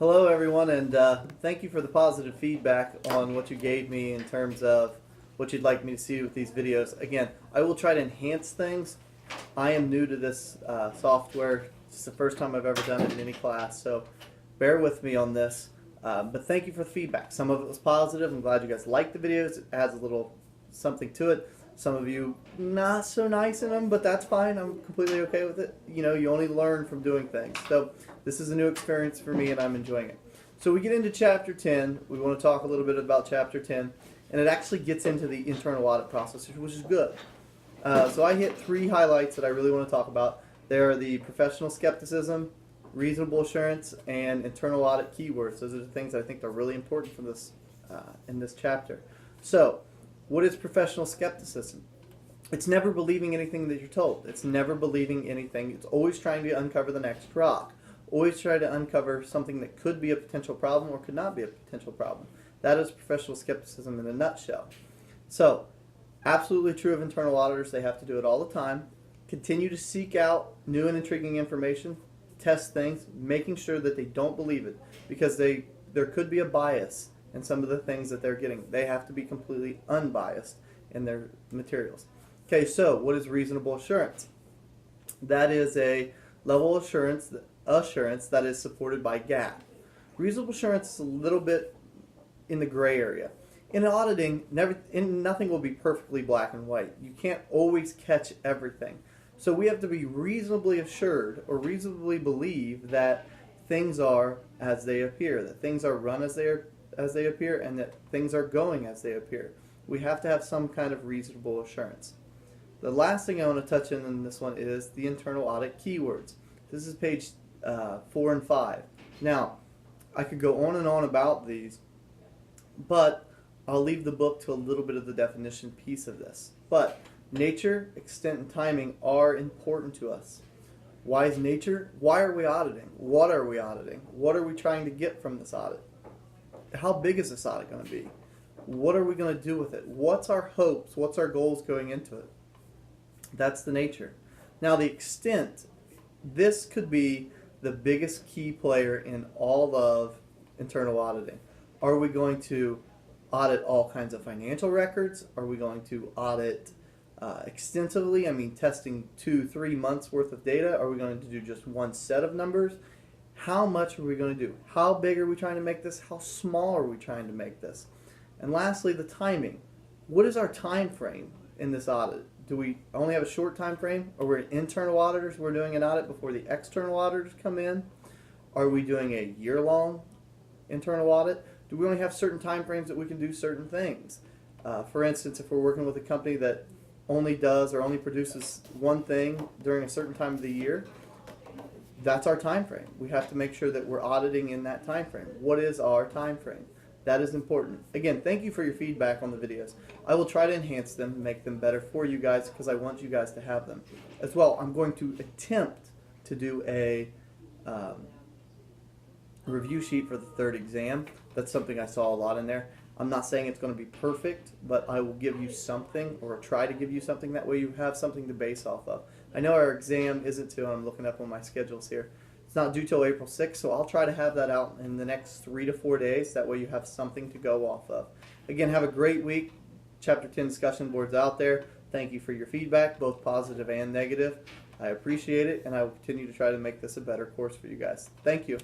Hello, everyone, and thank you for the positive feedback on what you gave me in terms of what you'd like me to see with these videos. Again, I will try to enhance things. I am new to this software. It's the first time I've ever done it in any class, so bear with me on this. But thank you for the feedback. Some of it was positive. I'm glad you guys liked the videos. It adds a little something to it. Some of you not so nice in them, but that's fine. I'm completely okay with it. You know, you only learn from doing things. So this is a new experience for me, and I'm enjoying it. So we get into Chapter 10. We want to talk a little bit about Chapter 10, and it actually gets into the internal audit process, which is good. So I hit three highlights that I really want to talk about. There are the professional skepticism, reasonable assurance, and internal audit keywords. Those are the things that I think are really important for this in this chapter. So, what is professional skepticism? It's never believing anything that you're told. It's never believing anything. It's always trying to uncover the next rock. Always try to uncover something that could be a potential problem or could not be a potential problem. That is professional skepticism in a nutshell. So, absolutely true of internal auditors. They have to do it all the time. Continue to seek out new and intriguing information. Test things, making sure that they don't believe it, because there could be a bias in some of the things that they're getting. They have to be completely unbiased in their materials. Okay, so what is reasonable assurance? That is a level of assurance that is supported by GAAP. Reasonable assurance is a little bit in the gray area. In auditing, nothing will be perfectly black and white. You can't always catch everything. So we have to be reasonably assured or reasonably believe that things are as they appear, that things are run as they appear, and that things are going as they appear. We have to have some kind of reasonable assurance. The last thing I want to touch in this one is the internal audit keywords. This is page 4 and 5. Now, I could go on and on about these, but I'll leave the book to a little bit of the definition piece of this. But nature, extent, and timing are important to us. Why is nature? Why are we auditing? What are we auditing? What are we trying to get from this audit? How big is this audit going to be? What are we going to do with it? What's our hopes? What's our goals going into it? That's the nature. Now the extent, this could be the biggest key player in all of internal auditing. Are we going to audit all kinds of financial records? Are we going to audit extensively? I mean, testing 2-3 months worth of data? Are we going to do just one set of numbers? How much are we going to do? How big are we trying to make this? How small are we trying to make this? And lastly, the timing. What is our time frame in this audit? Do we only have a short time frame? Or we're internal auditors, we're doing an audit before the external auditors come in? Are we doing a year-long internal audit? Do we only have certain time frames that we can do certain things? For instance, if we're working with a company that only does or only produces one thing during a certain time of the year, that's our time frame. We have to make sure that we're auditing in that time frame. What is our time frame? That is important. Again, thank you for your feedback on the videos. I will try to enhance them and make them better for you guys because I want you guys to have them. As well, I'm going to attempt to do a review sheet for the third exam. That's something I saw a lot in there. I'm not saying it's going to be perfect, but I will give you something, or try to give you something. That way you have something to base off of. I know our exam isn't till, I'm looking up on my schedules here, it's not due till April 6th, so I'll try to have that out in the next 3 to 4 days. That way you have something to go off of. Again, have a great week. Chapter 10 discussion boards out there. Thank you for your feedback, both positive and negative. I appreciate it, and I will continue to try to make this a better course for you guys. Thank you.